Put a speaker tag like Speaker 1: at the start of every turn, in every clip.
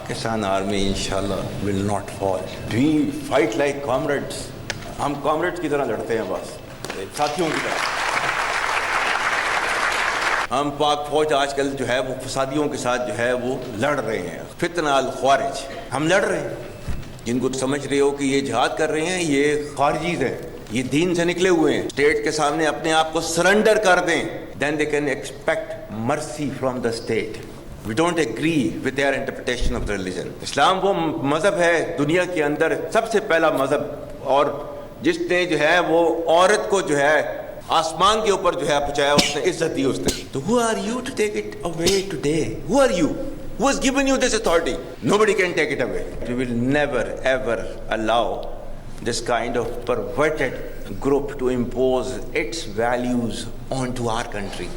Speaker 1: Pakistan army इंशाल्लाह will not fall. We fight like comrades. हम comrades की तरह लड़ते हैं, बस साथियों की तरह। हम पाक फौज आजकल जो है वो फसादियों के साथ जो है वो लड़ रहे हैं, फितना अल ख्वारिज हम लड़ रहे हैं। जिनको समझ रहे हो कि ये जिहाद कर रहे हैं, ये खारिजीज हैं, ये दीन से निकले हुए हैं। स्टेट के सामने अपने आप को सरेंडर कर दें, then they can expect mercy from the state. We don't agree with their interpretation of religion. इस्लाम वो मज़हब है दुनिया के अंदर सबसे पहला मज़हब, और जिसने जो है वो औरत को जो है आसमान के ऊपर जो है पहुंचाया, उसने इज्जत दी उसने। तो who are you to take it away today? Who are you? Who has given you this authority? Nobody can take it away. We will never ever allow this kind of perverted group to impose its values onto our country.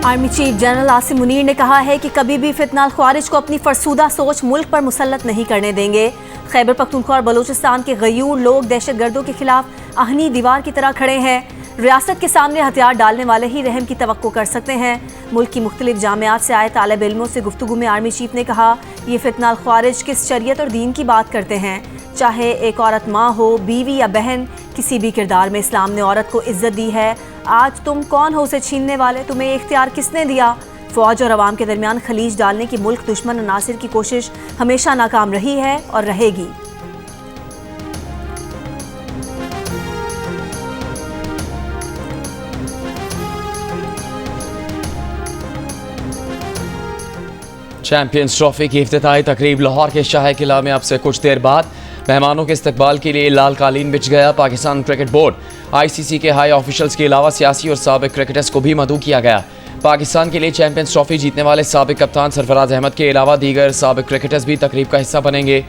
Speaker 2: Army chief general Asim Munir ने कहा है कि कभी भी फितना अल ख्वारिज को अपनी फरसूदा सोच मुल्क पर मुसल्लत नहीं करने देंगे। खैबर पख्तूनख्वा और बलूचिस्तान के गयूर लोग दहशतगर्दों के खिलाफ आहनी दीवार की तरह खड़े हैं। रियासत के सामने हथियार डालने वाले ही रहम की तवक्को कर सकते हैं। मुल्क की मुख्तलिफ जामियात से आए तालिब इल्मों से गुफ्तगू में आर्मी चीफ ने कहा, ये फितना अल ख्वारिज किस शरीयत और दीन की बात करते हैं। चाहे एक औरत माँ हो, बीवी या बहन, किसी भी किरदार में इस्लाम ने औरत को इज्जत दी है। आज तुम कौन हो उसे छीनने वाले? तुम्हें इख्तियार किसने दिया? फौज और अवाम के दरमियान खलीज डालने की मुल्क दुश्मन अनासिर की कोशिश हमेशा नाकाम रही है और रहेगी।
Speaker 3: चैंपियंस ट्रॉफी की इफ्तिताही तकरीब लाहौर के शाह किला में अब से कुछ देर बाद मेहमानों के इस्तकबाल के लिए लाल कालीन बिछ गया। पाकिस्तान क्रिकेट बोर्ड, ICC के हाई ऑफिशल्स के अलावा सियासी और साबिक क्रिकेटर्स को भी मदऊ किया गया। पाकिस्तान के लिए चैंपियंस ट्रॉफी जीतने वाले साबिक कप्तान सरफराज अहमद के अलावा दीगर साबिक क्रिकेटर्स भी तकरीब का हिस्सा बनेंगे।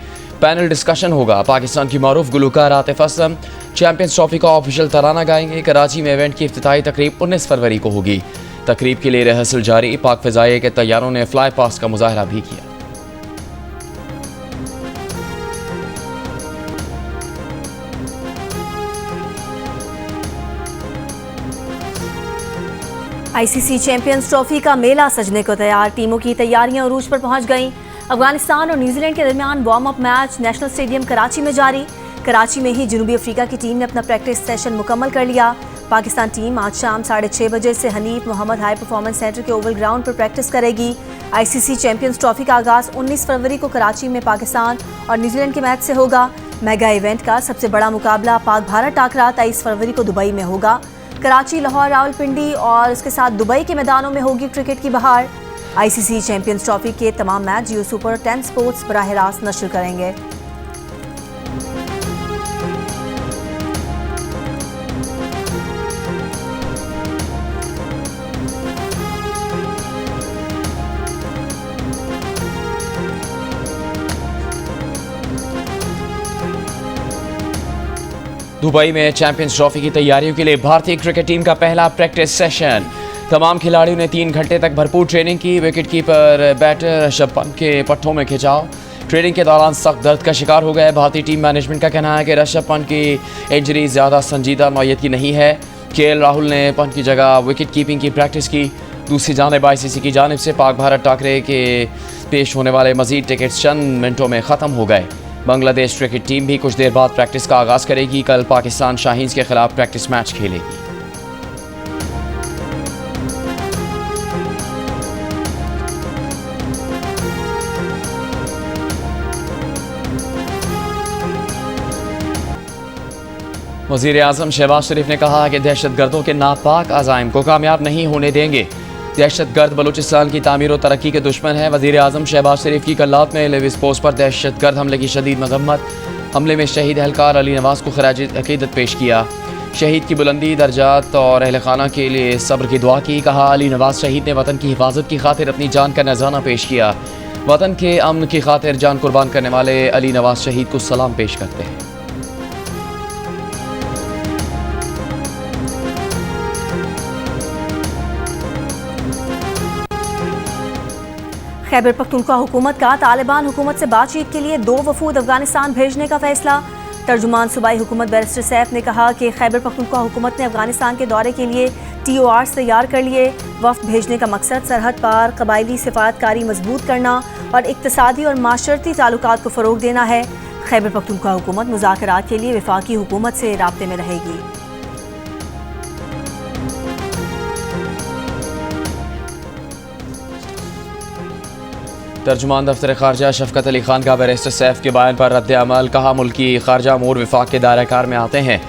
Speaker 3: पैनल डिस्कशन होगा। पाकिस्तान की मारूफ गुलकार आतिफ असलम चैंपियंस ट्रॉफी का ऑफिशियल तराना गाएंगे। कराची में इवेंट की इफ्तिताही तकरीब 19 फरवरी को होगी। तकरीब के लिए रिहर्सल जारी। पाक फ़िज़ाइया के तैयारों ने फ्लाई पास्ट का मुजाहरा भी किया।
Speaker 2: ICC चैंपियंस ट्रॉफी का मेला सजने को तैयार। टीमों की तैयारियां उरूज पर पहुंच गईं। अफगानिस्तान और न्यूजीलैंड के दरमियान warm up match national stadium Karachi में जारी। कराची में ही जनूबी अफ्रीका की टीम ने अपना प्रैक्टिस सेशन मुकम्मल कर लिया। पाकिस्तान टीम आज शाम 6:30 बजे से Hanif Mohammad high performance centre के ओवल ग्राउंड पर प्रैक्टिस करेगी। ICC चैंपियंस ट्रॉफी का आगाज 19 फरवरी को कराची में पाकिस्तान और न्यूजीलैंड के मैच से होगा। मेगा इवेंट का सबसे बड़ा मुकाबला पाक भारत टाकरा 23 फरवरी को दुबई में होगा। कराची, लाहौर, रावलपिंडी और इसके साथ दुबई के मैदानों में होगी क्रिकेट की बहार। ICC चैंपियंस ट्रॉफी के तमाम मैच जियो सुपर 10 स्पोर्ट्स बराह रास्त नशर करेंगे।
Speaker 3: दुबई में चैंपियंस ट्रॉफी की तैयारियों के लिए भारतीय क्रिकेट टीम का पहला प्रैक्टिस सेशन। तमाम खिलाड़ियों ने 3 घंटे तक भरपूर ट्रेनिंग की। Wicket keeper batter Rishabh Pant के पट्टों में खिंचाव। ट्रेनिंग के दौरान सख्त दर्द का शिकार हो गए। भारतीय टीम मैनेजमेंट का कहना है कि ऋषभ पंत की इंजरी ज़्यादा संजीदा नौयत की नहीं है। KL राहुल ने पंत की जगह विकेट कीपिंग की प्रैक्टिस की। दूसरी जानिब ICC की जानिब से पाक भारत टाकरे के पेश होने वाले मजीद टिकट्स चंद मिनटों में ख़त्म हो गए। बांग्लादेश क्रिकेट टीम भी कुछ देर बाद प्रैक्टिस का आगाज़ करेगी। कल पाकिस्तान शाहीन्स के खिलाफ प्रैक्टिस मैच खेलेगी। वज़ीर आज़म शहबाज शरीफ ने कहा कि दहशतगर्दों के नापाक अज़ाइम को कामयाब नहीं होने देंगे। दहशतगर्द बलूचिस्तान की तामीर और तरक्की के दुश्मन है। वज़ीर आज़म शहबाज शरीफ की कल रात में लेविस पोस्ट पर दहशतगर्द हमले की शदीद मजम्मत। हमले में शहीद एहलकार अली नवाज़ को खराज अक़ीदत पेश किया। शहीद की बुलंदी दर्जात और अहल खाना के लिए सब्र की दुआ की। कहा, अली नवाज़ शहीद ने वतन की हिफाजत की खातिर अपनी जान का नजराना पेश किया। वतन के अमन की खातिर जान कुर्बान करने वाले अली नवाज़ शहीद को सलाम पेश करते हैं।
Speaker 2: खैबर पख्तूनख्वा हुकूमत का तालिबान हुकूमत से बातचीत के लिए 2 वफूद अफगानिस्तान भेजने का फैसला। तर्जुमान सूबाई हुकूमत बैरिस्टर सैफ ने कहा कि खैबर पख्तूनख्वा हुकूमत ने अफगानिस्तान के दौरे के लिए TORs तैयार कर लिए। वफ्द भेजने का मकसद सरहद पार कबायली सिफातकारी मजबूत करना और इक्तिसादी और माशरती ताल्लुकात को फ़रोग देना है। खैबर पख्तूनख्वा हुकूमत मुज़ाकरात के लिए वफाकी हुकूमत से राब्ते में रहेगी।
Speaker 3: तर्जुमान दफ्तर खारजा शफकत अली खान का बैरिस्टर सैफ के बयान पर रद्द अमल। कहा मुल्की खारजा अमूर विफाक के दायरा कार में आते हैं।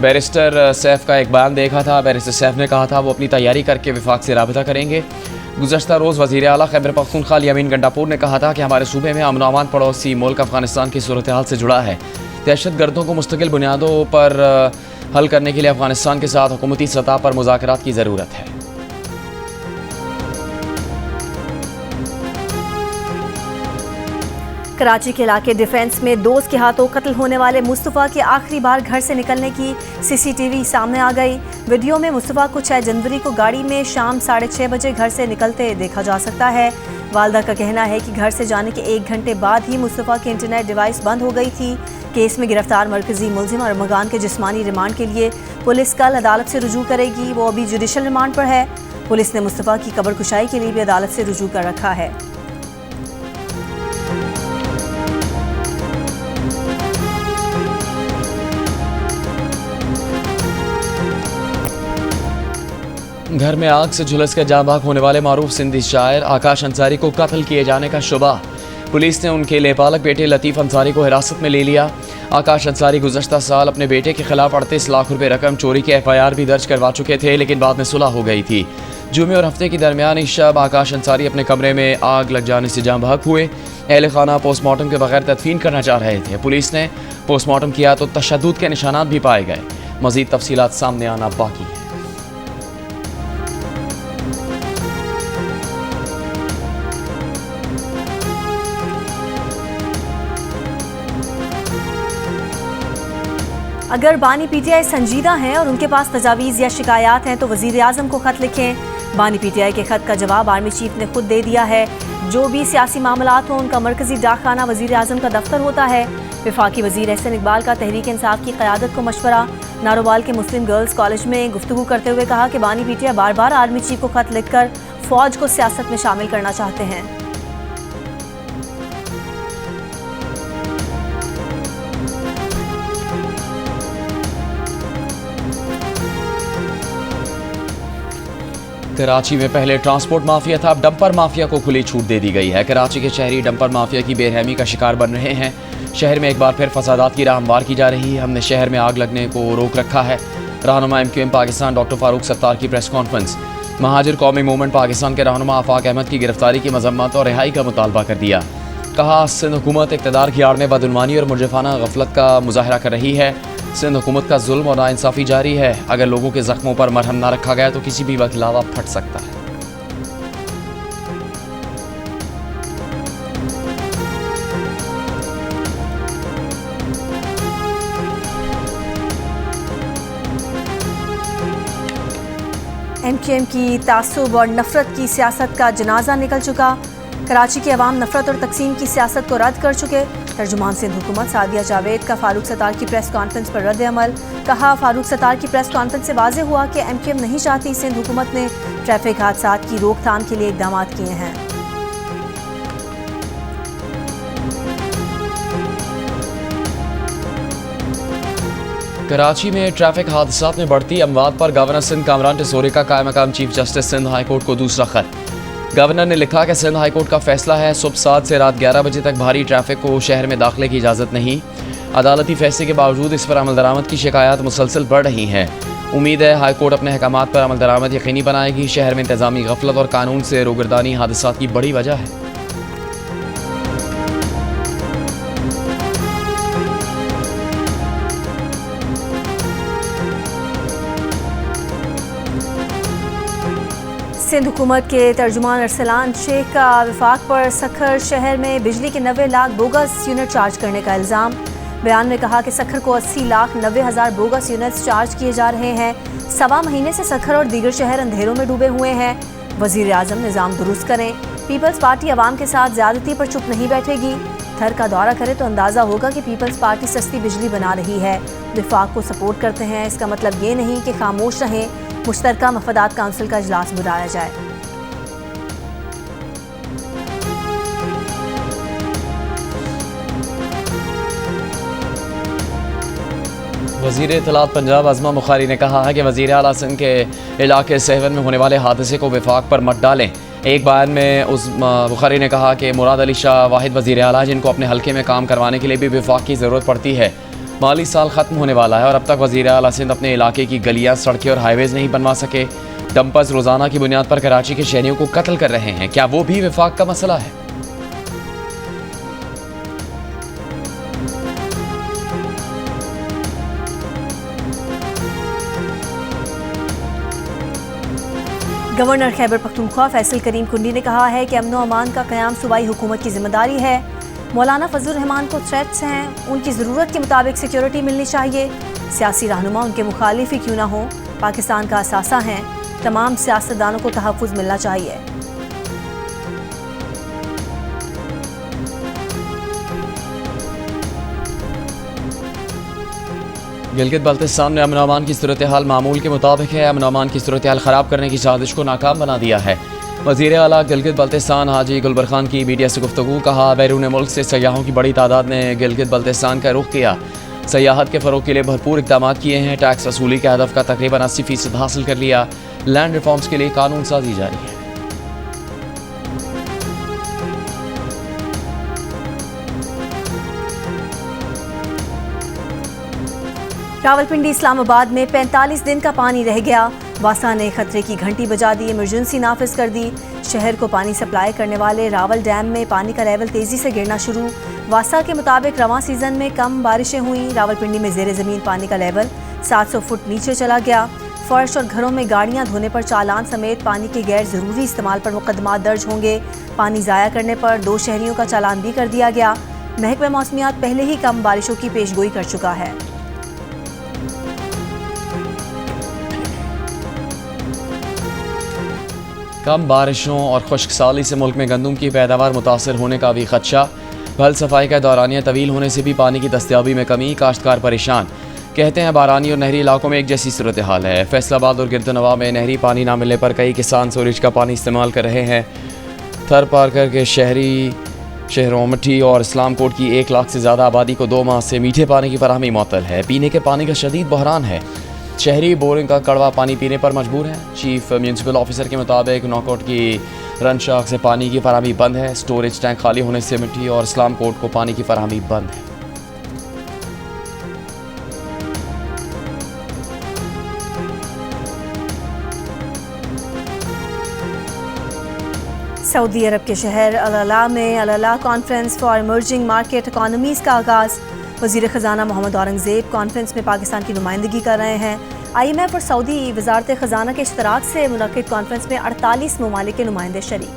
Speaker 3: बैरिस्टर सैफ का एक बयान देखा था। बैरिस्टर सैफ ने कहा था वो अपनी तैयारी करके विफाक से राबता करेंगे। गुज़श्ता रोज़ वज़ीर आला खैबर पख्तूनख्वा यामीन गंडापुर ने कहा था कि हमारे सूबे में अमन अमान पड़ोसी मुल्क अफगानिस्तान की सूरत हाल से जुड़ा है। दहशत गर्दों को मुस्तकिल बुनियादों पर हल करने के लिए अफगानिस्तान के साथ हुकूमती सतह पर मुज़ाकरात की ज़रूरत है।
Speaker 2: कराची के इलाके डिफेंस में दोस्त के हाथों कत्ल होने वाले मुस्तफ़ा के आखिरी बार घर से निकलने की CCTV सामने आ गई। वीडियो में मुस्तफ़ा को 6 जनवरी को गाड़ी में शाम 6:30 बजे घर से निकलते देखा जा सकता है। वालदा का कहना है कि घर से जाने के 1 घंटे बाद ही मुस्तफ़ा की इंटरनेट डिवाइस बंद हो गई थी। केस में गिरफ्तार मरकजी मुलजिम अरमगान के जिस्मानी रिमांड के लिए पुलिस कल अदालत से रुजू करेगी। वो अभी जुडिशल रिमांड पर है। पुलिस ने मुस्तफ़ा की कब्र कुशाई के लिए भी अदालत से रुजू कर रखा है।
Speaker 3: घर में आग से झुलस कर जाँ बाग होने वाले मारूफ सिंधी शायर आकाश अंसारी को कत्ल किए जाने का शुबा। पुलिस ने उनके लेपालक बेटे लतीफ़ अंसारी को हिरासत में ले लिया। आकाश अंसारी गुज़श्ता साल अपने बेटे के खिलाफ 38 लाख रुपए रकम चोरी के FIR भी दर्ज करवा चुके थे, लेकिन बाद में सुलह हो गई थी। जुमे और हफ्ते के दरमियान इस शब आकाश अंसारी अपने कमरे में आग लग जाने से जाँ बहक हुए। अहल खाना पोस्टमार्टम के बगैर तदफीन करना चाह रहे थे। पुलिस ने पोस्टमार्टम किया तो तशद्दुद के निशानात भी पाए गए। मज़ीद तफसीलात सामने आना बाकी है।
Speaker 2: अगर बानी PTI संजीदा हैं और उनके पास तजावीज़ या शिकायत हैं तो वज़ीर आज़म को ख़त लिखें। बानी PTI के ख़त का जवाब आर्मी चीफ ने खुद दे दिया है। जो भी सियासी मामलात हों उनका मरकज़ी डाकखाना वज़ीर आज़म का दफ्तर होता है। वफाकी वज़ीर एहसन इकबाल का तहरीक इंसाफ की क़यादत को मशवरा। नारोवाल के मुस्लिम गर्ल्स कॉलेज में गुफ्तगू करते हुए कहा कि बानी PTI बार बार आर्मी चीफ को ख़त लिखकर फ़ौज को सियासत में शामिल करना चाहते हैं।
Speaker 3: कराची में पहले ट्रांसपोर्ट माफिया था, अब डंपर माफिया को खुली छूट दे दी गई है। कराची के शहरी डंपर माफिया की बेरहमी का शिकार बन रहे हैं। शहर में एक बार फिर फसादात की राह हमवार की जा रही है। हमने शहर में आग लगने को रोक रखा है। रहनुमा MQM पाकिस्तान डॉक्टर फारूक सत्तार की प्रेस कॉन्फ्रेंस। महाजिर कौमी मूवमेंट पाकिस्तान के रहनुमा आफाक अहमद की गिरफ्तारी की मजम्मत और रिहाई का मुतालबा कर दिया। कहा सिंध हुकूमत इक़्तिदार की आड़ में बदउनवानी और मुजरिफाना गफलत का मुजाहरा कर रही है। सिंध हुकूमत का जुल्म और नाइंसाफ़ी जारी है। अगर लोगों के जख्मों पर मरहम ना रखा गया तो किसी भी वक्त लावा फट सकता है।
Speaker 2: MQM की तासुब और नफरत की सियासत का जनाजा निकल चुका। कराची के अवाम नफरत और तकसीम की सियासत को रद्द कर चुके। तर्जुमान सिंध हुकूमत सादिया जावेद का फारूक सत्तार की प्रेस कॉन्फ्रेंस पर रद्द अमल। कहा फारूक सत्तार की प्रेस कॉन्फ्रेंस से वाज़ेह हुआ कि MQM नहीं चाहती। सिंध हुकूमत ने ट्रैफिक हादसात की रोकथाम के लिए इक़दाम किए हैं।
Speaker 3: कराची में ट्रैफिक हादसात में बढ़ती अमवात पर गवर्नर सिंध कामरान टिसोरी का कायम मकाम chief justice Sindh high court को दूसरा खत। गवर्नर ने लिखा कि सिंध हाई कोर्ट का फैसला है, सुबह 7 से रात 11 बजे तक भारी ट्रैफिक को शहर में दाखिले की इजाज़त नहीं। अदालती फैसले के बावजूद इस पर अमल दरामद की शिकायत मुसलसल बढ़ रही हैं। उम्मीद है हाई कोर्ट अपने अहकामात पर अमल दरामद यकीनी बनाएगी। शहर में इंतजामी गफलत और कानून से रोगर्दानी हादसात की बड़ी वजह है।
Speaker 2: सिंध हुकूमत के तर्जुमान अरसलान शेख का वफाक पर सखर शहर में बिजली के 90 लाख बोगस यूनिट चार्ज करने का इल्ज़ाम। बयान में कहा कि सखर को 80,90,000 बोगस यूनिट्स चार्ज किए जा रहे हैं। 1.25 महीने से सखर और दीगर शहर अंधेरों में डूबे हुए हैं। वज़ीर आज़म निज़ाम दुरुस्त करें। पीपल्स पार्टी अवाम के साथ ज़्यादती पर चुप नहीं बैठेगी। थर का दौरा करे तो अंदाज़ा होगा कि पीपल्स पार्टी सस्ती बिजली बना रही है। वफाक को सपोर्ट करते हैं, इसका मतलब ये नहीं कि खामोश रहें। मुश्तरका मफादात काउंसिल का इजलास बुलाया जाए।
Speaker 3: वज़ीर इत्तलात पंजाब अज़मा बुखारी ने कहा है कि वज़ीर आला सिंध के इलाके सहवन में होने वाले हादसे को विफाक पर मत डालें। एक बयान में उस बुखारी ने कहा कि मुराद अली शाह वाहिद वज़ीर आला जिनको अपने हल्के में काम करवाने के लिए भी विफाक की ज़रूरत पड़ती है। माली साल ख़त्म होने वाला है और अब तक वज़ीर आला सिंध अपने इलाके की गलियाँ, सड़कें और हाईवेज़ नहीं बनवा सके। डंपर्स रोज़ाना की बुनियाद पर कराची के शहरियों को कत्ल कर रहे हैं। क्या वो भी विफाक का मसला है?
Speaker 2: गवर्नर खैबर पख्तूनख्वा फैसल करीम कुंडी ने कहा है कि अमन व अमान का क़याम सूबाई हुकूमत की जिम्मेदारी है। मौलाना फजलुर रहमान को थ्रेट्स हैं, उनकी ज़रूरत के मुताबिक सिक्योरिटी मिलनी चाहिए। सियासी रहनुमा उनके मुखालिफ ही क्यों ना हो, पाकिस्तान का असासा हैं, तमाम सियासतदानों को तहफ़्फ़ुज़ मिलना चाहिए।
Speaker 3: गिलगित बल्तिस्तान में अमन अमान की सूरत हाल मामूल के मुताबिक है। अमन अमान की सूरत हाल ख़राब करने की साजिश को नाकाम बना दिया है। वज़ीर आला गिलगित बल्तिस्तान हाजी गुलबर खान की मीडिया से गुफ्तगू। कहा, बैरून मुल्क से सयाहों की बड़ी तादाद ने गिलगित बल्तिस्तान का रुख किया। सयाहत के फ़रोग के लिए भरपूर इक़दाम किए हैं। टैक्स वसूली के हदफ का तकरीबन 80% हासिल कर लिया। लैंड रिफॉर्म्स के लिए कानून साजी जारी है।
Speaker 2: रावलपिंडी इस्लामाबाद में 45 दिन का पानी रह गया। वासा ने खतरे की घंटी बजा दी, इमरजेंसी नाफिज कर दी। शहर को पानी सप्लाई करने वाले रावल डैम में पानी का लेवल तेजी से गिरना शुरू। वासा के मुताबिक रवां सीजन में कम बारिशें हुई। रावलपिंडी में ज़ेरे ज़मीन पानी का लेवल 700 फुट नीचे चला गया। फर्श और घरों में गाड़ियां धोने पर चालान समेत पानी के गैर ज़रूरी इस्तेमाल पर मुकदमात दर्ज होंगे। पानी ज़ाया करने पर 2 शहरियों का चालान भी कर दिया गया। महकमा मौसमियात पहले ही कम बारिशों की पेशगोई कर चुका है।
Speaker 3: कम बारिशों और खुश्क साली से मुल्क में गंदम की पैदावार मुतासर होने का भी खदशा। भल सफाई का दौरानिया तवील होने से भी पानी की दस्तयाबी में कमी। काश्तकार परेशान, कहते हैं बारानी और नहरी इलाकों में एक जैसी सूरत हाल है। फैसलाबाद और गिरदनवा में नहरी पानी ना मिलने पर कई किसान सूरज का पानी इस्तेमाल कर रहे हैं। थर पारकर के शहरों मठी और इस्लाम कोट की 1 लाख से ज़्यादा आबादी को 2 माह से मीठे पानी की फराहमी मुअत्तल है। पीने के पानी का शदीद बहरान है। शहरी बोरिंग का कड़वा पानी पीने पर मजबूर हैं। चीफ म्यूनसिपल ऑफिसर के मुताबिक नौकोट की रन शाख से पानी की फराहमी बंद है। स्टोरेज टैंक खाली होने से मिट्टी और इस्लाम कोट को पानी की फराहमी बंद है।
Speaker 2: सऊदी अरब के शहर अल-अला में AlUla conference for emerging market economies का आगाज़। वज़ीर ख़जाना मोहम्मद औरंगज़ेब कॉन्फ्रेंस में पाकिस्तान की नुमाइंदगी कर रहे हैं। IMF और सऊदी वज़ारत ख़जाना के इश्तराक से मुनक़िद कॉन्फ्रेंस में 48 ममालिक के नुमाइंदे शरीक।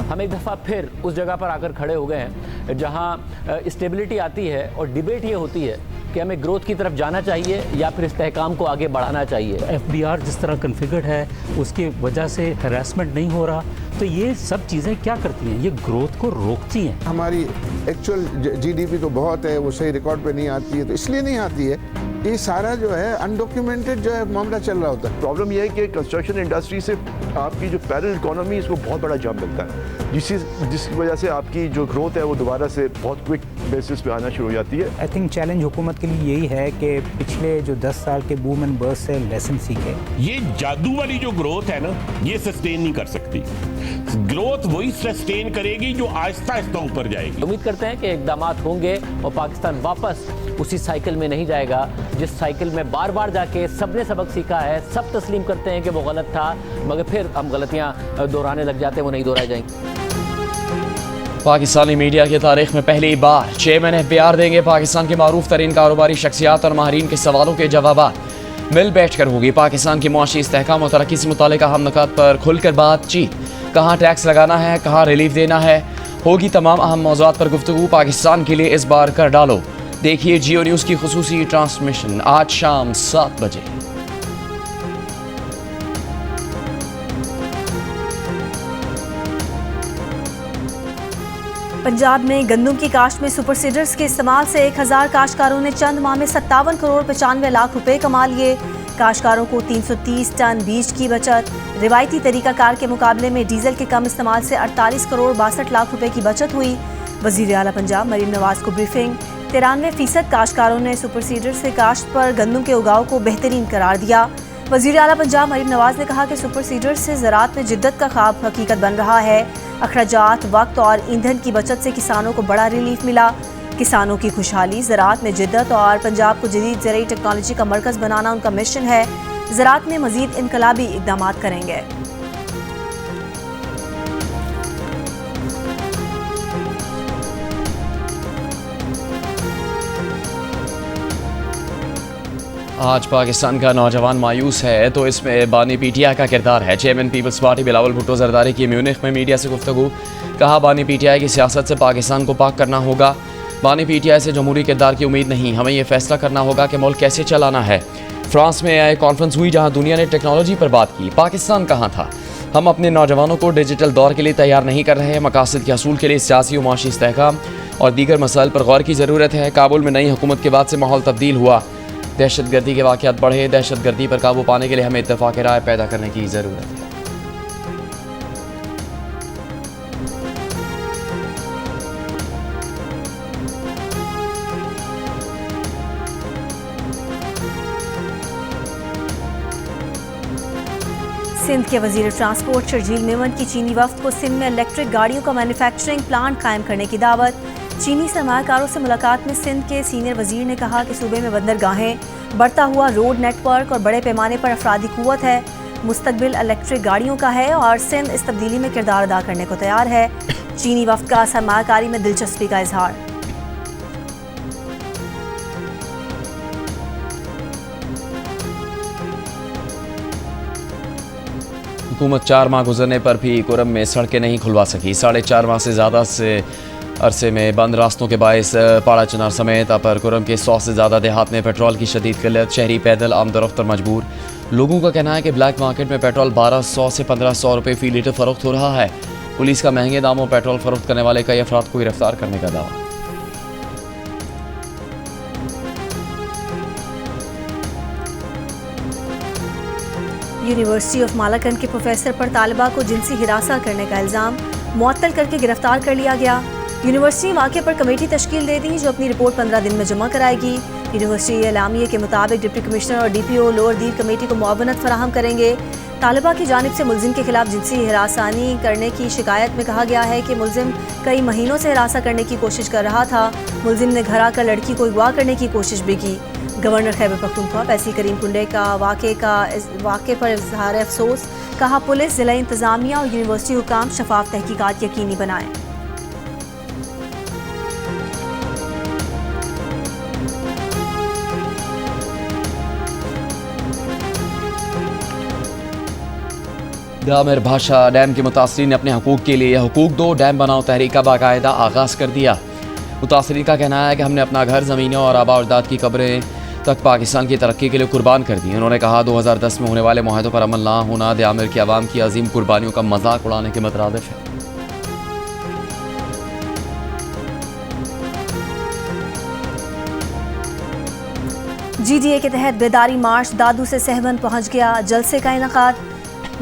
Speaker 4: हम एक दफ़ा फिर उस जगह पर आकर खड़े हो गए हैं जहां स्टेबिलिटी आती है और डिबेट ये होती है कि हमें ग्रोथ की तरफ जाना चाहिए या फिर इस्तेहकाम को आगे बढ़ाना चाहिए।
Speaker 5: FBR जिस तरह कन्फिगर्ड है उसकी वजह से हैरेसमेंट नहीं हो रहा, तो ये सब चीज़ें क्या करती हैं, ये ग्रोथ को रोकती हैं।
Speaker 6: हमारी एक्चुअल GDP तो बहुत है, वो सही रिकॉर्ड पे नहीं आती है, तो इसलिए नहीं आती है ये सारा जो है अनडॉक्यूमेंटेड जो है मामला चल रहा होता है।
Speaker 7: प्रॉब्लम यह है कि कंस्ट्रक्शन इंडस्ट्री से आपकी जो पैरेलल इकोनॉमी इसको बहुत बड़ा जंप मिलता है, जिसकी वजह से आपकी जो ग्रोथ है वो दोबारा से बहुत क्विक बेसिस पे आना शुरू हो जाती है।
Speaker 8: आई थिंक चैलेंज हुकूमत के लिए यही है कि पिछले जो 10 साल के बूम एंड बर्स्ट से लेसन सीखे।
Speaker 9: ये जादू वाली जो ग्रोथ है ना, ये सस्टेन नहीं कर सकती। ग्रोथ वही सस्टेन करेगी जो आहिस्ता आहिस्ता ऊपर जाएगी।
Speaker 4: उम्मीद करते हैं कि इक़दामात होंगे और पाकिस्तान वापस उसी साइकिल में नहीं जाएगा जिस साइकिल में बार बार जाके सबने सबक सीखा है। सब तस्लीम करते हैं कि वो गलत था, मगर फिर हम गलतियां दोहराने लग जाते हैं, वो नहीं दोहराई जाएंगी।
Speaker 3: पाकिस्तानी मीडिया की तारीख में पहली बार चेयरमैन FBR देंगे पाकिस्तान के मारूफ तरीन कारोबारी शख्सियात और माहिरीन के सवालों के जवाब। मिल बैठ कर होगी पाकिस्तान की मुआशी इस्तेहकाम और तरक्की से मुतालिका अहम नुकात पर खुलकर बातचीत। कहाँ टैक्स लगाना है, कहाँ रिलीफ देना है, होगी तमाम अहम मौज़ूआत पर गुफ्तगू। पाकिस्तान के लिए इस बार कर डालो। देखिए जियो न्यूज़ की खुसूसी ट्रांसमिशन आज शाम 7 बजे।
Speaker 2: पंजाब में गंदम की काश्त में सुपर सीडर्स के इस्तेमाल से 1000 काश्तकारों ने चंद माह में 57 करोड़ 95 लाख रुपए कमा लिए। काश्तकारों को 330 टन बीज की बचत। रिवायती तरीकाकार के मुकाबले में डीजल के कम इस्तेमाल से 48 करोड़ 62 लाख रुपए की बचत हुई। वजीर आला पंजाब मरीम नवाज को ब्रीफिंग। 93% काश्तकारों ने सुपर सीडर से काश्त पर गंदम के उगाव को बेहतरीन करार दिया। वजीर आला पंजाब मरीम नवाज ने कहा कि सुपर सीडर से ज़राअत में जिद्दत का ख्वाब हकीकत बन रहा है। अखराजात, वक्त और ईंधन की बचत से किसानों को बड़ा रिलीफ मिला। किसानों की खुशहाली, ज़राअत में जिद्दत और पंजाब को जदीद ज़राई टेक्नोलॉजी का मरकज़ बनाना उनका मिशन है। ज़राअत में मज़ीद इनकलाबी इक़दामात करेंगे।
Speaker 3: आज पाकिस्तान का नौजवान मायूस है तो इसमें बानी पीटीआई का किरदार है। Chairman Peoples Party Bilawal Bhutto Zardari की म्यूनिख में मीडिया से गुफ्तगू। कहा, बानी पीटीआई की सियासत से पाकिस्तान को पाक करना होगा। बानी पीटीआई से जमहूरी किरदार की उम्मीद नहीं, हमें यह फैसला करना होगा कि मुल्क कैसे चलाना है। फ्रांस में AI कॉन्फ्रेंस हुई जहाँ दुनिया ने टेक्नोलॉजी पर बात की, पाकिस्तान कहाँ था। हम अपने नौजवानों को डिजिटल दौर के लिए तैयार नहीं कर रहे हैं। मकासद के हसूल के लिए सियासी और माशी इस्तेहकाम और दीगर मसाइल पर गौर की ज़रूरत है। काबुल में नई हुकूमत के बाद से माहौल तब्दील हुआ। दहशतगर्दी के वाक़यात बढ़े। दहशतगर्दी पर काबू पाने के लिए हमें इत्तेफाक राय पैदा करने की ज़रूरत है।
Speaker 2: सिंध के वजीर ट्रांसपोर्ट शर्जील मेमन की चीनी वफ्द को सिंध में इलेक्ट्रिक गाड़ियों का मैन्युफैक्चरिंग प्लांट कायम करने की दावत। चीनी सरमायाकारों से मुलाकात में सिंध के सीनियर वजीर ने कहा कि सूबे में बंदरगाहें, बढ़ता हुआ रोड नेटवर्क और बड़े पैमाने पर अफरादी कुव्वत है। मुस्तकबिल इलेक्ट्रिक गाड़ियों का है और सिंध इस तब्दीली में किरदार अदा करने को तैयार है। चीनी वफ्द का सरमायाकारी में दिलचस्पी का इजहार।
Speaker 3: हुकूमत 4 माह गुजरने पर भी कुरम में सड़कें नहीं खुलवा सकी। 4.5 माह से ज़्यादा से अरसे में बंद रास्तों के बायस पाड़ा चनार समेत अपर कुरम के 100 से ज़्यादा देहात में पेट्रोल की शदीद किल्लत। शहरी पैदल आमदरफ्तर मजबूर। लोगों का कहना है कि ब्लैक मार्केट में पेट्रोल 1200 से 1500 रुपये फ़ी लीटर फ़रोख्त हो रहा है। पुलिस का महंगे दामों पेट्रोल फ़रोख्त करने वाले कई अफराद को गिरफ्तार करने का दावा।
Speaker 2: यूनिवर्सिटी ऑफ मालाकन के प्रोफेसर पर तालिबा को जिनसी हिरासा करने का इल्ज़ाम मुअत्तल करके गिरफ्तार कर लिया गया। यूनिवर्सिटी वाक़े पर कमेटी तश्कील दे दी जो अपनी रिपोर्ट 15 दिन में जमा कराएगी। यूनिवर्सिटी एलामिया के मुताबिक डिप्टी कमिश्नर और DPO लोअर दीर कमेटी को मुआवनत फराहम करेंगे। तालिबा की जानिब से मुलजिम के खिलाफ जिनसी हिरासानी करने की शिकायत में कहा गया है कि मुलजिम कई महीनों से हिरासा करने की कोशिश कर रहा था। मुलजिम ने घर आकर लड़की को अगवा करने की कोशिश भी की। गवर्नर खैबर पख्तूनख्वा फैसल करीम कुंडे का वाक़े पर इजहार अफसोस। कहा, पुलिस, ज़िला इंतज़ामिया और यूनिवर्सिटी हुकाम शफाफ तहकीकात यकीनी बनाएं।
Speaker 3: दामिर भाषा डैम के मुतासरीन ने अपने हकूक़ के लिए हुकूक दो डैम बनाओ तहरीक का बाकायदा आगाज़ कर दिया। मुतासरीन का कहना है कि हमने अपना घर, ज़मीनें और आबा अजदाद की कब्रें तक पाकिस्तान की तरक्की के लिए कुर्बान कर दी। उन्होंने कहा, 2010 में होने वाले मुआहदों पर अमल ना होना दामिर की आवाम की अजीम कुर्बानियों का मजाक उड़ाने के मुतरादिफ है।
Speaker 2: GDA के तहत बेदारी मार्च दादू से सहवन पहुंच गया। जलसे का इनकाद।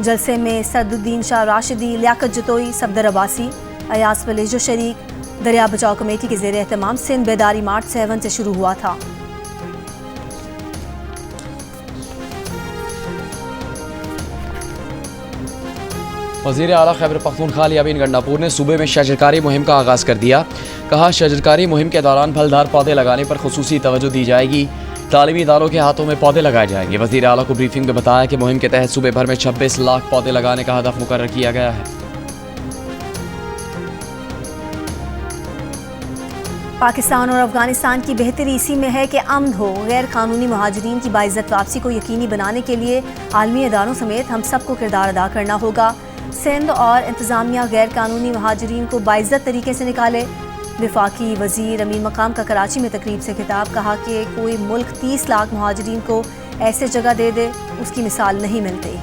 Speaker 2: जलसे में सरदुद्दीन शाह राशिदी, लियाकत जतोई, सफदर अब्बासी, अयाज फलेजो शरीक। दरिया बचाओ कमेटी के ज़ेर एहतमाम सिंध बेदारी मार्च 7 से शुरू हुआ था।
Speaker 3: वज़ीर आला खैबर पख्तूनख्वा यामीन गंडापुर ने सूबे में शजरकारी मुहिम का आगाज़ कर दिया। कहा, शजरकारी मुहिम के दौरान फलदार पौधे लगाने पर खुसूसी तवज्जो दी जाएगी। तालीमी इदारों के हाथों में पौधे लगाए जाएंगे। वज़ीर आला को ब्रीफिंग में बताया कि मुहिम के तहत सूबे भर में 26 लाख पौधे लगाने का हदफ मुकर्रर किया गया है।
Speaker 2: पाकिस्तान और अफगानिस्तान की बेहतरी इसी में है कि अमन हो। गैर कानूनी मुहाजिरीन की बाइज्जत वापसी को यकीनी बनाने के लिए आलमी इदारों समेत हम सबको किरदार अदा करना होगा। सिंध और इंतज़ामिया गैर कानूनी मुहाजिरीन को बाइज्जत तरीके से निकाले। वफाकी वज़ीर अमीन मकाम का कराची में तकरीब से खिताब। कहा कि कोई मुल्क 30 लाख मुहाजिरीन को ऐसे जगह दे दे, उसकी मिसाल नहीं मिलती।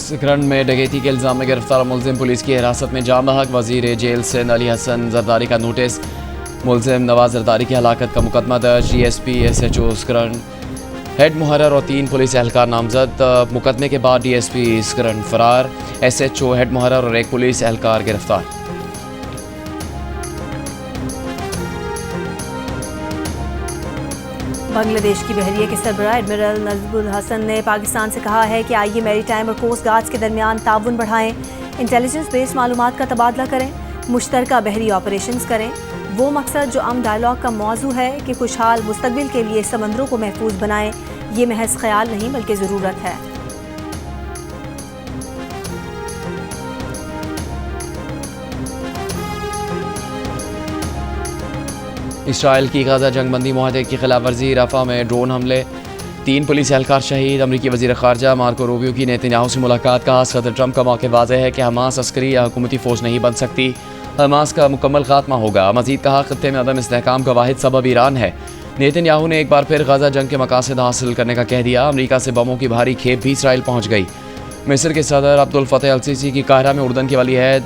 Speaker 3: स्करन में डकैती के इल्ज़ाम में गिरफ्तार मुलजिम पुलिस की हिरासत में जाम बहक। वजीर जेल सिंध अली हसन जरदारी का नोटिस। मुलजिम नवाज जरदारी की हलाकत का मुकदमा दर्ज। DSP SHO स्करन हेड मुहर्रर और 3 पुलिस एहलकार नामजद। मुकदमे के बाद DSP स्करन फरार। SHO हेड मुहर्रर और 1 पुलिस एहलकार गिरफ्तार।
Speaker 2: बांग्लादेश की बहरिया के सरबराह एडमिरल नजबुल हसन ने पाकिस्तान से कहा है कि आइए मैरीटाइम और कोस्ट गार्ड्स के दरमियान ताउन बढ़ाएं, इंटेलिजेंस बेस्ड मालूमात का तबादला करें, मुश्तरका बहरी ऑपरेशंस करें। वो मकसद जो अम डायलॉग का मौजू है कि खुशहाल मुस्तकबिल के लिए समंदरों को महफूज बनाएं, ये महज ख्याल नहीं बल्कि ज़रूरत है।
Speaker 3: इसराइल की गाजा जंगबंदी मुआहदे की खिलाफ वर्जी। रफा में ड्रोन हमले, 3 पुलिस एहलकार शहीद। अमरीकी वज़ीर ख़ारजा मार्को रूबियो की नेतन्याहू से मुलाकात का। सदर ट्रंप का मौक़िफ़ वाज़ेह है कि हमास अस्करी या हुकूमती फ़ौज नहीं बन सकती, हमास का मुकम्मल खात्मा होगा। मज़ीद कहा ख़ित्ते में अदम इस्तेहकाम का वाहिद सबब ईरान है। नेतन्याहू ने एक बार फिर गाजा जंग के मकासद हासिल करने का कह दिया। अमरीका से बमों की भारी खेप भी इसराइल पहुँच गई। मिस्र के सदर अब्दुल फतेह अल सीसी की काहिरा में उर्दन के वली अहद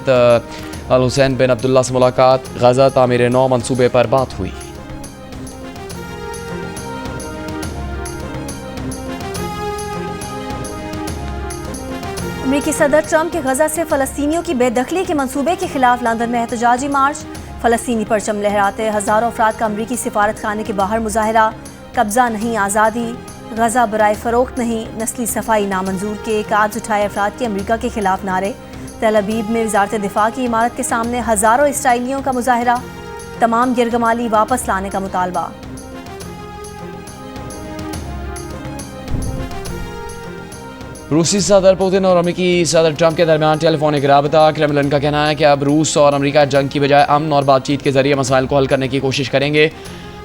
Speaker 3: अल हुसैन बिन अब्दुल्ला से मुलाकात। गाजा तामीर 9 मनसूबे पर बात हुई।
Speaker 2: अमेरिकी सदर ट्रंप के गजा से फ़लस्तीनियों की बेदखली के मंसूबे के खिलाफ लंदन में एहतजाजी मार्च। फ़लस्तीनी परचम लहराते हज़ारों अफराद का अमरीकी सिफारत खाने के बाहर मुजाहरा। कब्ज़ा नहीं आज़ादी, गजा बराए फ़रोख्त नहीं, नस्ली सफाई नामंजूर के काज उठाए अफराद के अमरीका के खिलाफ नारे। तेल अवीव में वज़ारत दिफा की इमारत के सामने हज़ारों इसराइलियों का मुजाहरा। तमाम गिरगमाली वापस लाने का मुतालबा।
Speaker 3: रूसी सदर पुतिन और अमेरिकी सदर ट्रंप के दरमियान टेलीफोनिक राबता। क्रेमलिन का कहना है कि अब रूस और अमेरिका जंग की बजाय अमन और बातचीत के जरिए मसाइल को हल करने की कोशिश करेंगे।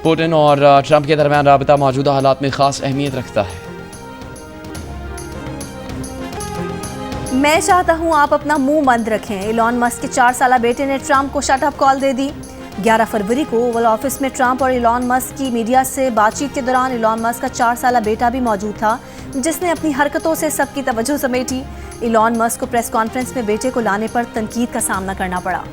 Speaker 3: पुतिन और ट्रंप के दरमियान राबता मौजूदा हालात में खास अहमियत रखता है।
Speaker 2: मैं चाहता हूं आप अपना मुंह बंद रखें। इलॉन मस्क के 4 साला बेटे ने ट्रंप को शट अप कॉल दे दी। 11 फरवरी को ओवल ऑफिस में ट्रंप और इलॉन मस्क की मीडिया से बातचीत के दौरान इलॉन मस्क का 4 साला बेटा भी मौजूद था, जिसने अपनी हरकतों से सबकी तवज्जो समेटी। इलॉन मस्क को प्रेस कॉन्फ्रेंस में बेटे को लाने पर तनकीद का सामना करना पड़ा।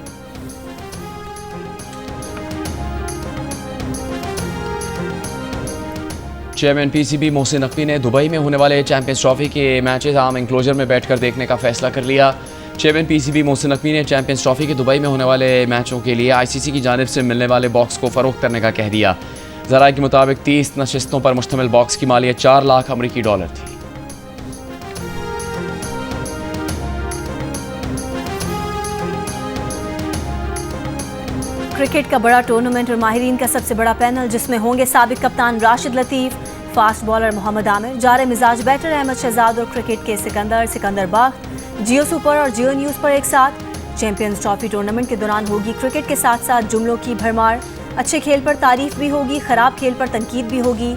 Speaker 3: चेयरमैन PCB मोहसिन नकवी ने दुबई में होने वाले चैंपियंस ट्रॉफी के मैचेस आम इंक्लोजर में बैठकर देखने का फैसला कर लिया। चेयरमैन PCB मोहसिन नकवी ने चैंपियंस ट्रॉफी के दुबई में होने वाले मैचों के लिए ICC की जानिब से मिलने वाले बॉक्स को फ़रोख्त करने का कह दिया। ज़राए के मुताबिक 30 नशिस्तों पर मुश्तमिल बॉक्स की मालियत $4 लाख अमरीकी थी।
Speaker 2: क्रिकेट का बड़ा टूर्नामेंट और माहिरीन का सबसे बड़ा पैनल, जिसमें होंगे साबिक कप्तान राशिद लतीफ़, फास्ट बॉलर मोहम्मद आमिर, जारे मिजाज बैटर अहमद शहजाद और क्रिकेट के सिकंदर बाख्त जियो सुपर और जियो न्यूज़ पर एक साथ। चैंपियंस ट्रॉफी टूर्नामेंट के दौरान होगी क्रिकेट के साथ साथ जुमलों की भरमार। अच्छे खेल पर तारीफ भी होगी, खराब खेल पर तनकीद भी होगी।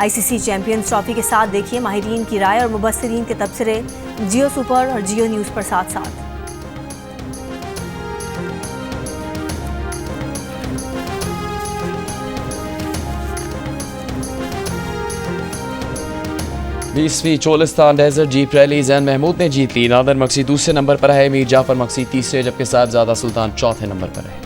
Speaker 2: ICC चैंपियंस ट्रॉफी के साथ देखिए माहिरीन की राय और मुबस्सिरीन के तबसरे जियो सुपर और जियो न्यूज़ पर साथ साथ।
Speaker 3: 20वीं Cholistan desert jeep rally Zain Mahmood ने जीत ली। नादर मक्सी दूसरे नंबर पर है, मीर जाफर मक्सी तीसरे, जबकि साहिबजादा सुल्तान चौथे नंबर पर है।